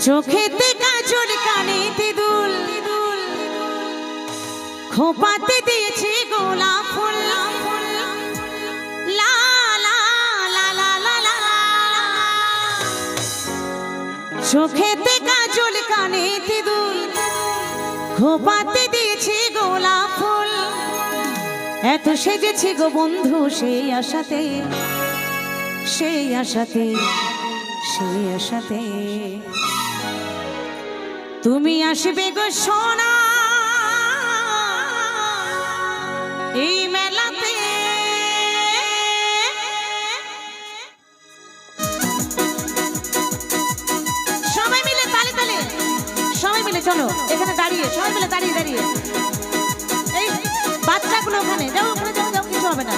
চোখেতে কাজল কানেতে দুল খোপাতে দিয়েছে গোলাপ ফুল লা লা লা লা লা লা চোখেতে কাজল কানেতে দুল খোপাতে দিয়েছে গোলাপ ফুল এত সেজেছি গো বন্ধু সেই আশাতে সেই আশাতে সেই আশাতে তুমি আসবে গো সোনা এই মেলাতে সবাই মিলে তালে তালে সবাই মিলে চলো এখানে দাঁড়িয়ে সবাই মিলে দাঁড়িয়ে দাঁড়িয়ে এই বাচ্চাগুলো ওখানে যাও ওখানে যাও যাও কিছু হবে না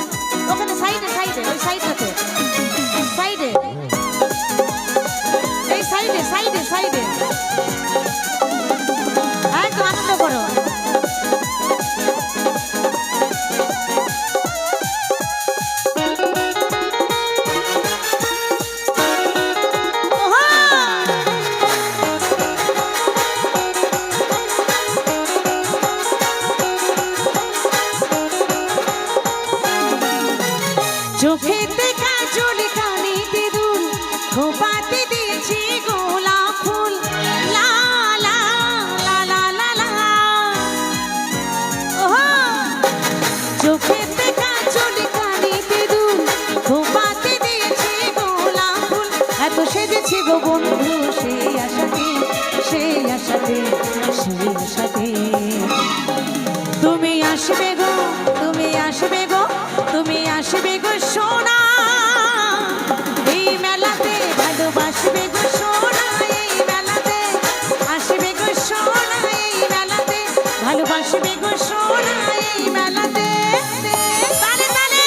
ওখানে সাইডে সাইডে ওই সাইডটাতে সাইডে এই সাইডে সাইডে সাইডে একটু আনন্দ করো চোখেতে কাজল কানেতে দুল খোপাতে দিয়েছি গোলাপ ফুল লা লা লা লা লা লা চোখেতে কাজল কানেতে দুল খোপাতে দিয়েছি গোলাপ ফুল এত সেজেছি গো বন্ধু সেই আশাতে সেই আশাতে সেই আশাতে তুমি আসবে গো তুমি আসবে গো তুমি আসবে গো সোনা এই মেলাতে ভালোবাসবে গো সোনা এই মেলাতে আসবে গো সোনা এই মেলাতে ভালোবাসবে গো সোনা এই মেলাতে তালে তালে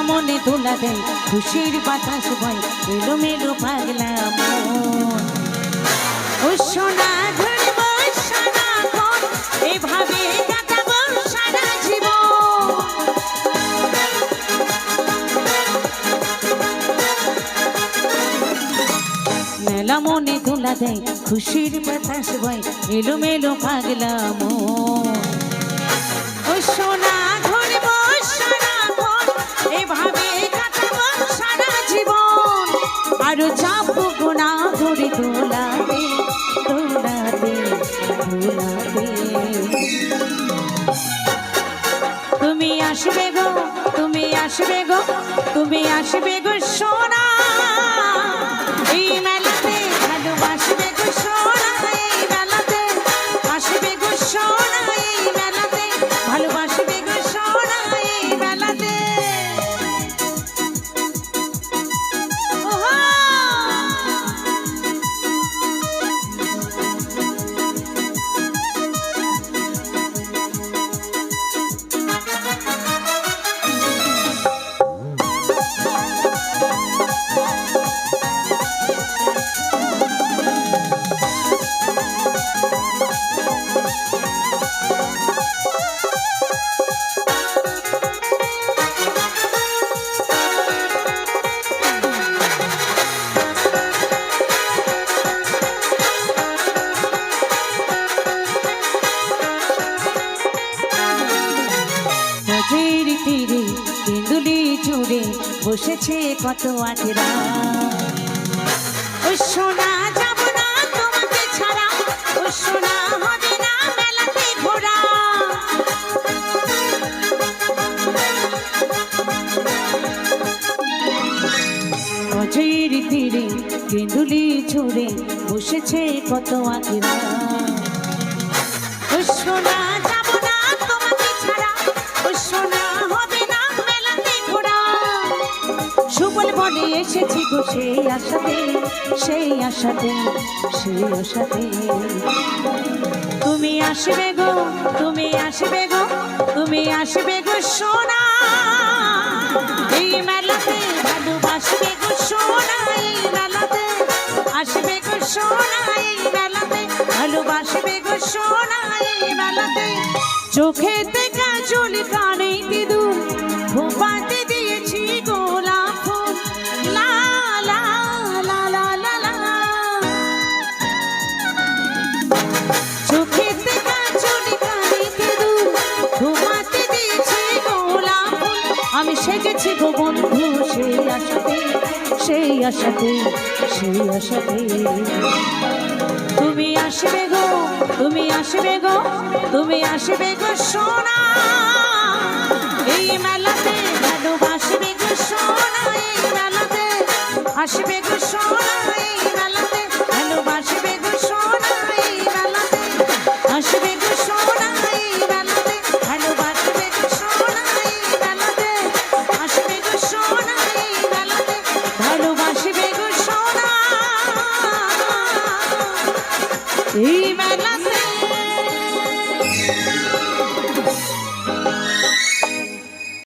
মনে দোলা দেয় খুশির বাতাস বয় এলো মেলো পাগলা মন ও সোনা ধরব সারাক্ষণ এভাবে কাটাবো সারা জীবন মেলা মনে দোলা দেয় খুশির বাতাস বয় এলো মেলো পাগলা মন ও সোনা ধরব এভাবে কাটাবো সারা জীবন আরো চাপবো গোনা ধরে দোলাতে দোলাতে দোলাতে তুমি আসবে গো তুমি আসবে গো তুমি আসবে গো সোনা এই মেলাতে ভালোবাসবে গো সোনা এই মেলাতে আসবে গো সোনা এই মেলাতে ভালোবাসবে গো সোনা এই মেলাতে তীরে তেঁদুলি জুড়ে বসেছে কত আটেরা ও সোনা যাব না তোমাকে ছাড়া ও সোনা হবে না মেলাতে ঘোরা অজয়ের তীরে তেঁদুলি জুড়ে বসেছে কত আটেরা ও সোনা যাব না তোমাকে ছাড়া ও সোনা হবে না মেলাতে ঘোরা সুবল বলে এসেছি গো সেই আশাতে, সেই আশাতে, সেই আশাতে। তুমি আসবে গো, তুমি আসবে গো, তুমি আসবে গো সোনা এই মেলাতে, ভালোবাসবে গো সোনা এই মেলাতে, আসবে গো সোনা এই মেলাতে, ভালোবাসবে গো সোনা এই মেলাতে। চোখেতে কাজল কানে সিঁদুর, খোঁপাতে দিয়েছি গোলাপ ফুল, লা লা লা লা লা লা। চোখেতে কাজল কানে সিঁদুর, খোঁপাতে দিয়েছি গোলাপ ফুল। আমি সেজেছি গো বন্ধু সেই আশাতে, সেই আশাতে, সেই আশাতে। তুমি আসবে গো, তুমি আসবে গো, তুমি আসবে গো সোনা এই মেলাতে, ভালোবাসবে গো সোনা এই মেলাতে, আসবে গো সোনা এই মেলাতে, ভালোবাসবে গো সোনা এই মেলাতে, আসবে গো সোনা এই মেলাতে, ভালোবাসবে গো সোনা এই মেলাতে, আসবে গো সোনা এই মেলাতে, ভালোবাসবে গো সোনা এই মেলাতে।